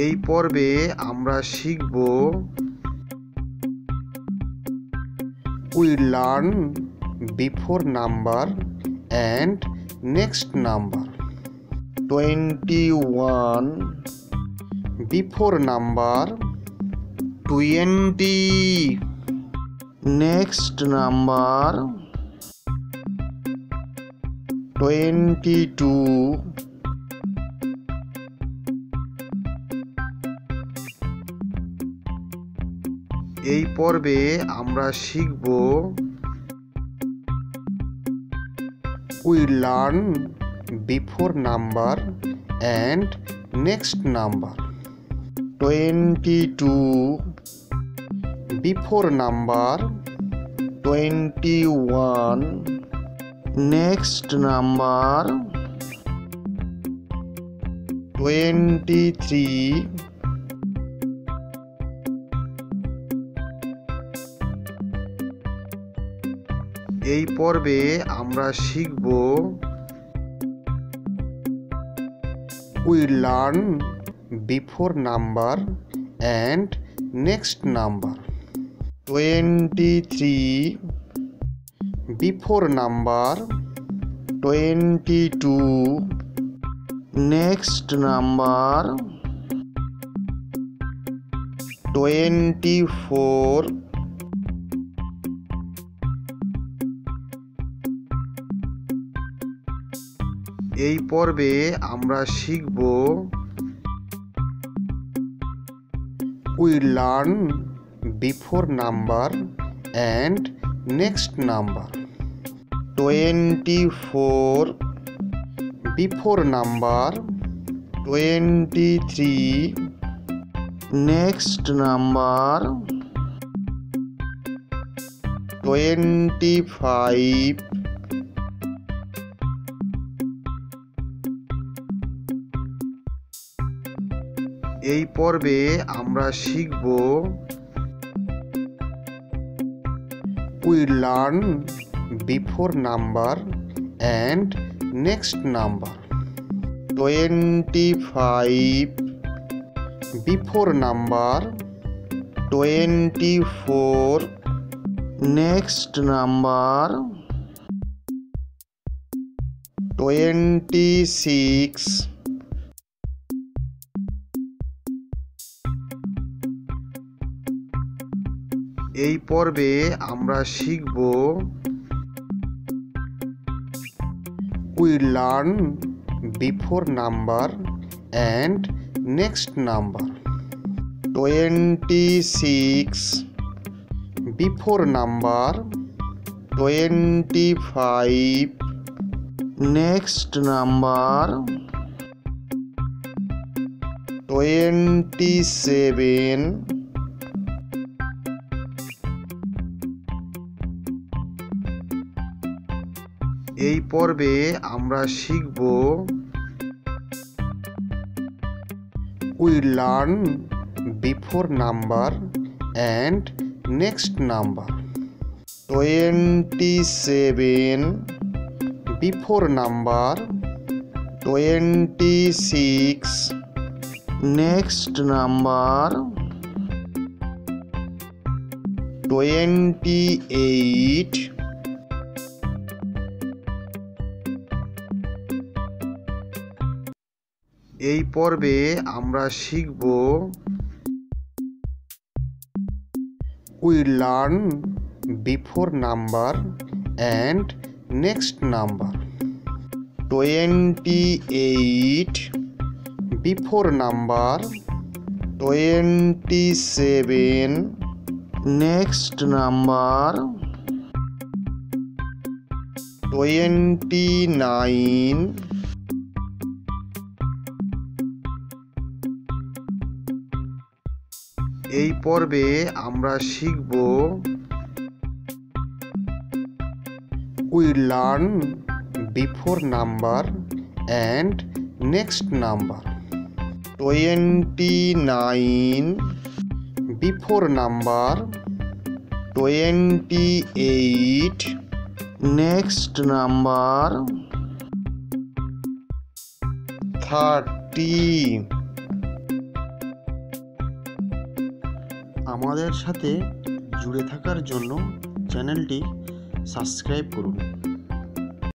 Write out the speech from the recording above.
এই পর্বে আমরা শিখব we learn before number and next number. 21 before number 20, next number 22, এই পর্বে আমরা শিখব we learn before number and next number. 22 before number 21, next number 23, এই পর্বে আমরা শিখব we learn before number and next number. 23 before number 22, next number 24, এই পর্বে আমরা শিখব we learn before number and next number. 24 before number 23, next number 25, এই পর্বে আমরা শিখব we learn before number and next number. 25 before number 24, next number 26, এই পর্বে আমরা শিখব we learn before number and next number. 26 before number 25, next number 27, এই পর্বে আমরা শিখব we learn before number and next number. 27 before number 26, next number 28, এই পর্বে আমরা শিখব we learn before number and next number. 28 before number 27, next number 29, এই পর্বে আমরা শিখব we learn before number and next number. 29 before number 28, next number 30, আমাদের সাথে জুড়ে থাকার জন্য চ্যানেলটি সাবস্ক্রাইব করুন।